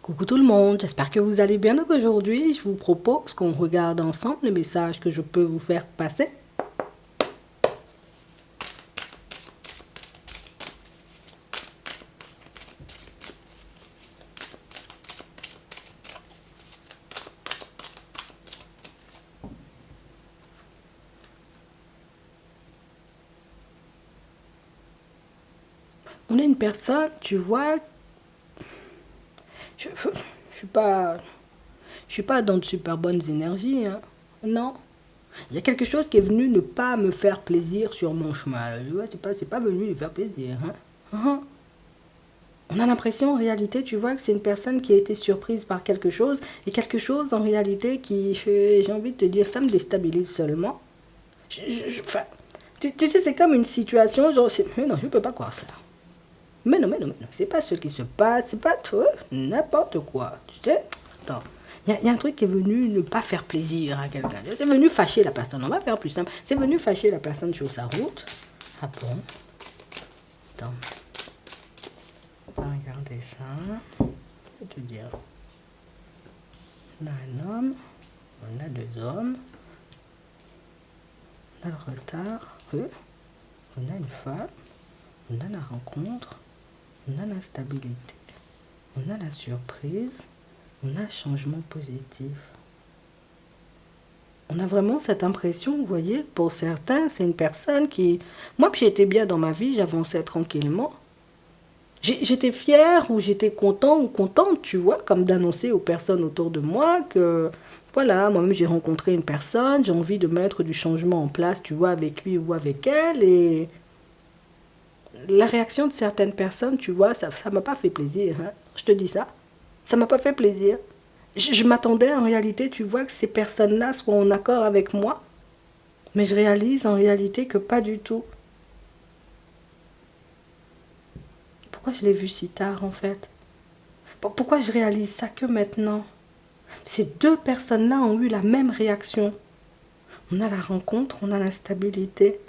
Coucou tout le monde, j'espère que vous allez bien. Donc aujourd'hui, je vous propose qu'on regarde ensemble les messages que je peux vous faire passer. On est une personne, tu vois, je suis pas, je suis pas dans de super bonnes énergies, hein. Non. Il y a quelque chose qui est venu ne pas me faire plaisir sur mon chemin. Tu vois, c'est pas venu me faire plaisir, hein. Uhum. On a l'impression en réalité, tu vois, que c'est une personne qui a été surprise par quelque chose et quelque chose en réalité qui, j'ai envie de te dire, ça me déstabilise seulement. Enfin, tu sais, c'est comme une situation, genre, mais non, je peux pas croire ça. Mais non, c'est pas ce qui se passe, c'est pas tout, n'importe quoi, tu sais. Attends, il y a un truc qui est venu ne pas faire plaisir à quelqu'un. C'est venu fâcher la personne, on va faire plus simple. C'est venu fâcher la personne sur sa route. Ah bon? Attends, on va regarder ça. Je vais te dire. On a un homme, on a deux hommes, on a le retard, on a une femme, on a la rencontre, on a l'instabilité, on a la surprise, on a le changement positif. On a vraiment cette impression, vous voyez, pour certains, c'est une personne qui... Moi, puis j'étais bien dans ma vie, j'avançais tranquillement. J'étais fière ou j'étais content ou contente, tu vois, comme d'annoncer aux personnes autour de moi que, voilà, moi-même j'ai rencontré une personne, j'ai envie de mettre du changement en place, tu vois, avec lui ou avec elle. Et la réaction de certaines personnes, tu vois, ça m'a pas fait plaisir, hein. Je te dis ça. Ça m'a pas fait plaisir. Je m'attendais en réalité, tu vois, que ces personnes-là soient en accord avec moi. Mais je réalise en réalité que pas du tout. Pourquoi je l'ai vu si tard en fait? Pourquoi je réalise ça que maintenant? Ces deux personnes-là ont eu la même réaction. On a la rencontre, on a l'instabilité.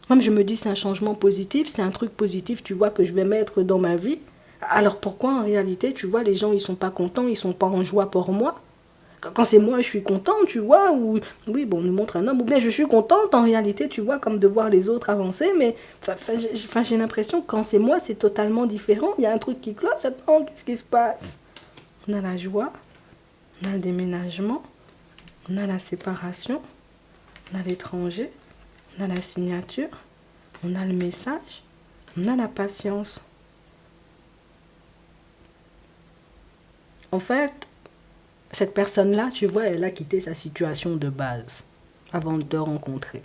Même je me dis c'est un changement positif, c'est un truc positif, tu vois, que je vais mettre dans ma vie. Alors pourquoi en réalité, tu vois, les gens ils sont pas contents, ils sont pas en joie pour moi? Quand c'est moi, je suis contente, tu vois, ou oui, bon, on nous montre un homme, ou bien je suis contente en réalité, tu vois, comme de voir les autres avancer, mais j'ai l'impression que quand c'est moi, c'est totalement différent. Il y a un truc qui cloche, attends, qu'est-ce qui se passe? On a la joie, on a le déménagement, on a la séparation, on a l'étranger, on a la signature, on a le message, on a la patience. En fait, cette personne-là, tu vois, elle a quitté sa situation de base avant de te rencontrer.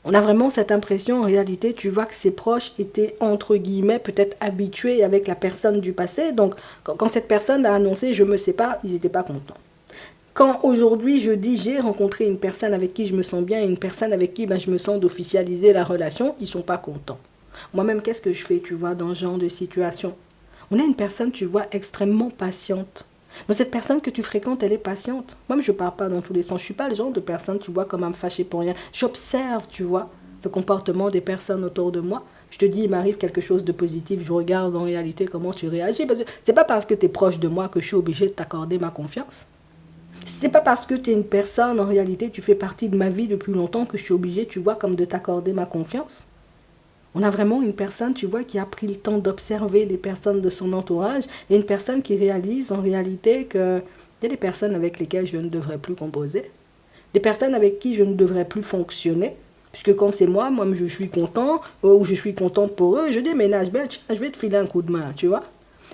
On a vraiment cette impression, en réalité, tu vois que ses proches étaient, entre guillemets, peut-être habitués avec la personne du passé. Donc, quand cette personne a annoncé « je me sépare », ils n'étaient pas contents. Quand aujourd'hui je dis j'ai rencontré une personne avec qui je me sens bien et une personne avec qui je me sens d'officialiser la relation, ils ne sont pas contents. Moi-même, qu'est-ce que je fais, tu vois, dans ce genre de situation? On a une personne, tu vois, extrêmement patiente. Donc cette personne que tu fréquentes, elle est patiente. Moi, je ne pars pas dans tous les sens. Je ne suis pas le genre de personne, tu vois, comme à me fâcher pour rien. J'observe, tu vois, le comportement des personnes autour de moi. Je te dis, il m'arrive quelque chose de positif. Je regarde en réalité comment tu réagis. Ce n'est pas parce que tu es proche de moi que je suis obligée de t'accorder ma confiance. C'est pas parce que tu es une personne, en réalité, tu fais partie de ma vie depuis longtemps que je suis obligée, tu vois, comme de t'accorder ma confiance. On a vraiment une personne, tu vois, qui a pris le temps d'observer les personnes de son entourage et une personne qui réalise en réalité qu'il y a des personnes avec lesquelles je ne devrais plus composer, des personnes avec qui je ne devrais plus fonctionner, puisque quand c'est moi, je suis content ou je suis contente pour eux, je déménage, ben, tiens, je vais te filer un coup de main, tu vois.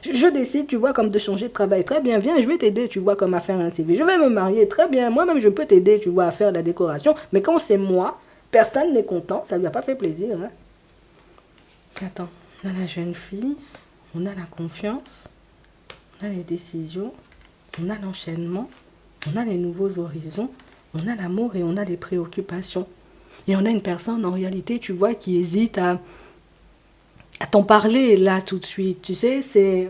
Je décide, tu vois, comme de changer de travail. Très bien, viens, je vais t'aider, tu vois, comme à faire un CV. Je vais me marier, très bien. Moi-même, je peux t'aider, tu vois, à faire la décoration. Mais quand c'est moi, personne n'est content. Ça lui a pas fait plaisir, hein. Attends, on a la jeune fille, on a la confiance, on a les décisions, on a l'enchaînement, on a les nouveaux horizons, on a l'amour et on a les préoccupations. Et on a une personne, en réalité, tu vois, qui hésite à t'en parler là tout de suite. Tu sais, c'est...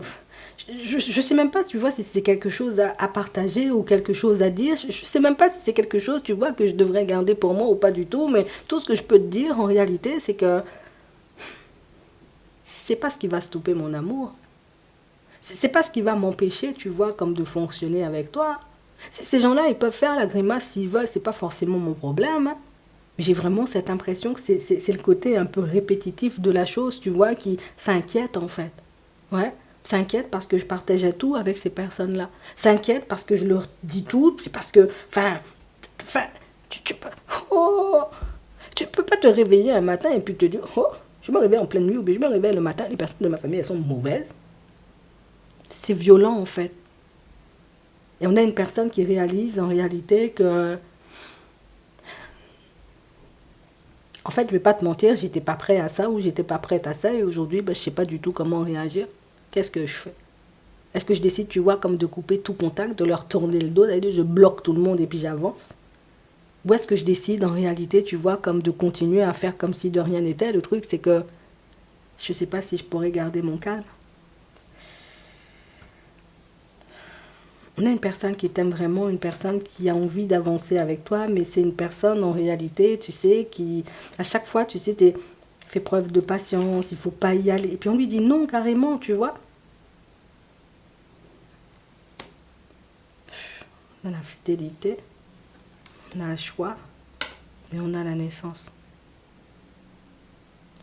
Je sais même pas, tu vois, si c'est quelque chose à partager ou quelque chose à dire. Je sais même pas si c'est quelque chose, tu vois, que je devrais garder pour moi ou pas du tout. Mais tout ce que je peux te dire, en réalité, c'est que c'est pas ce qui va stopper mon amour. C'est pas ce qui va m'empêcher, tu vois, comme de fonctionner avec toi. Ces gens-là, ils peuvent faire la grimace s'ils veulent, c'est pas forcément mon problème, hein. Mais j'ai vraiment cette impression que c'est le côté un peu répétitif de la chose, tu vois, qui s'inquiète en fait. Ouais, s'inquiète parce que je partageais tout avec ces personnes-là. S'inquiète parce que je leur dis tout, c'est parce que, enfin, tu peux, oh, tu peux pas te réveiller un matin et puis te dire, oh, je me réveille en pleine nuit ou bien je me réveille le matin, les personnes de ma famille, elles sont mauvaises. C'est violent en fait. Et on a une personne qui réalise en réalité que, en fait, je vais pas te mentir, j'étais pas prêt à ça ou j'étais pas prête à ça et aujourd'hui, ben, je sais pas du tout comment réagir. Qu'est-ce que je fais? Est-ce que je décide, tu vois, comme de couper tout contact, de leur tourner le dos, d'aller, je bloque tout le monde et puis j'avance? Ou est-ce que je décide en réalité, tu vois, comme de continuer à faire comme si de rien n'était? Le truc, c'est que je sais pas si je pourrais garder mon calme. On a une personne qui t'aime vraiment, une personne qui a envie d'avancer avec toi, mais c'est une personne en réalité, tu sais, qui, à chaque fois, tu sais, fait preuve de patience, il faut pas y aller. Et puis on lui dit non carrément, tu vois. On a la fidélité, on a le choix et on a la naissance.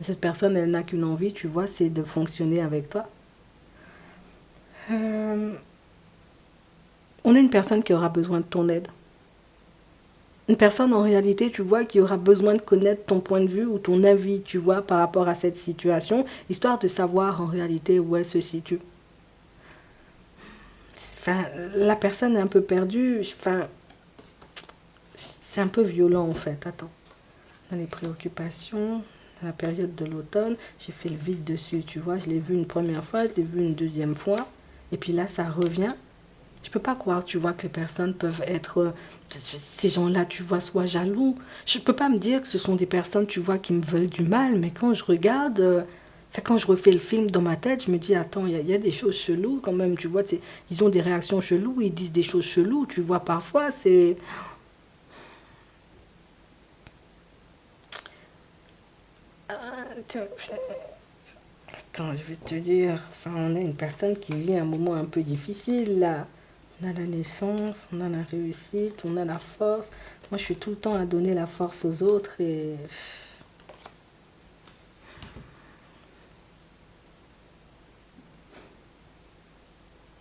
Et cette personne, elle n'a qu'une envie, tu vois, c'est de fonctionner avec toi. On a une personne qui aura besoin de ton aide. Une personne en réalité, tu vois, qui aura besoin de connaître ton point de vue ou ton avis, tu vois, par rapport à cette situation, histoire de savoir en réalité où elle se situe. Enfin, la personne est un peu perdue, enfin, c'est un peu violent en fait. Attends, dans les préoccupations, dans la période de l'automne, j'ai fait le vide dessus, tu vois, je l'ai vu une première fois, je l'ai vu une deuxième fois, et puis là, ça revient. Je peux pas croire, tu vois, que les personnes peuvent être, ces gens-là, tu vois, soient jaloux. Je peux pas me dire que ce sont des personnes, tu vois, qui me veulent du mal, mais quand je regarde, quand je refais le film dans ma tête, je me dis, attends, il y a des choses cheloues quand même, tu vois, ils ont des réactions cheloues, ils disent des choses cheloues, tu vois, parfois, c'est... Attends, je vais te dire, enfin, on a une personne qui vit un moment un peu difficile, là. On a la naissance, on a la réussite, on a la force. Moi, je suis tout le temps à donner la force aux autres et...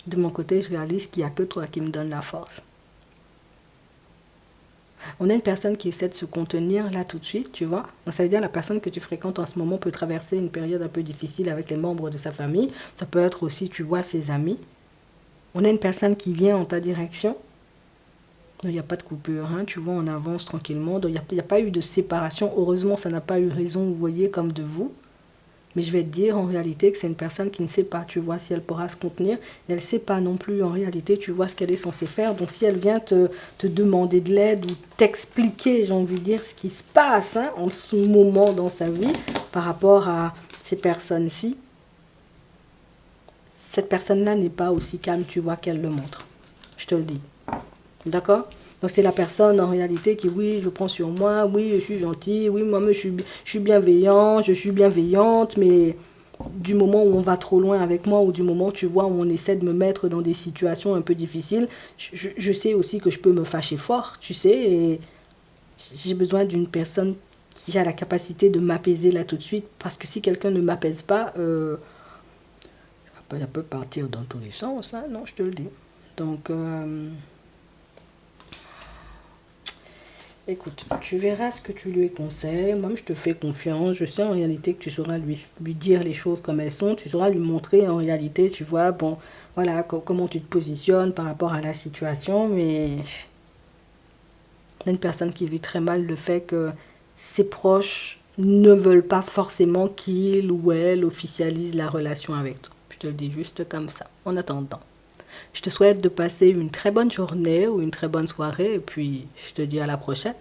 De mon côté, je réalise qu'il n'y a que toi qui me donne la force. On a une personne qui essaie de se contenir là tout de suite, tu vois. Donc, ça veut dire la personne que tu fréquentes en ce moment peut traverser une période un peu difficile avec les membres de sa famille. Ça peut être aussi, tu vois, ses amis. On a une personne qui vient en ta direction. Il n'y a pas de coupure, hein, tu vois, on avance tranquillement. Il n'y a pas eu de séparation. Heureusement, ça n'a pas eu raison, vous voyez, comme de vous. Mais je vais te dire en réalité que c'est une personne qui ne sait pas, tu vois, si elle pourra se contenir. Et elle ne sait pas non plus en réalité, tu vois, ce qu'elle est censée faire. Donc si elle vient te demander de l'aide ou t'expliquer, j'ai envie de dire, ce qui se passe hein, en ce moment dans sa vie par rapport à ces personnes-ci, cette personne-là n'est pas aussi calme, tu vois, qu'elle le montre. Je te le dis. D'accord? Donc c'est la personne en réalité qui, oui, je prends sur moi, oui, je suis gentil, oui, moi je suis bienveillant, je suis bienveillante, mais du moment où on va trop loin avec moi ou du moment, tu vois, où on essaie de me mettre dans des situations un peu difficiles, je sais aussi que je peux me fâcher fort, tu sais, et j'ai besoin d'une personne qui a la capacité de m'apaiser là tout de suite, parce que si quelqu'un ne m'apaise pas, ça peut partir dans tous les sens, hein, non, je te le dis. Donc... écoute, tu verras ce que tu lui conseilles. Moi, je te fais confiance. Je sais en réalité que tu sauras lui dire les choses comme elles sont. Tu sauras lui montrer en réalité, tu vois, bon, voilà, comment tu te positionnes par rapport à la situation. Mais il y a une personne qui vit très mal le fait que ses proches ne veulent pas forcément qu'il ou elle officialise la relation avec toi. Je te le dis juste comme ça, en attendant. Je te souhaite de passer une très bonne journée ou une très bonne soirée et puis je te dis à la prochaine.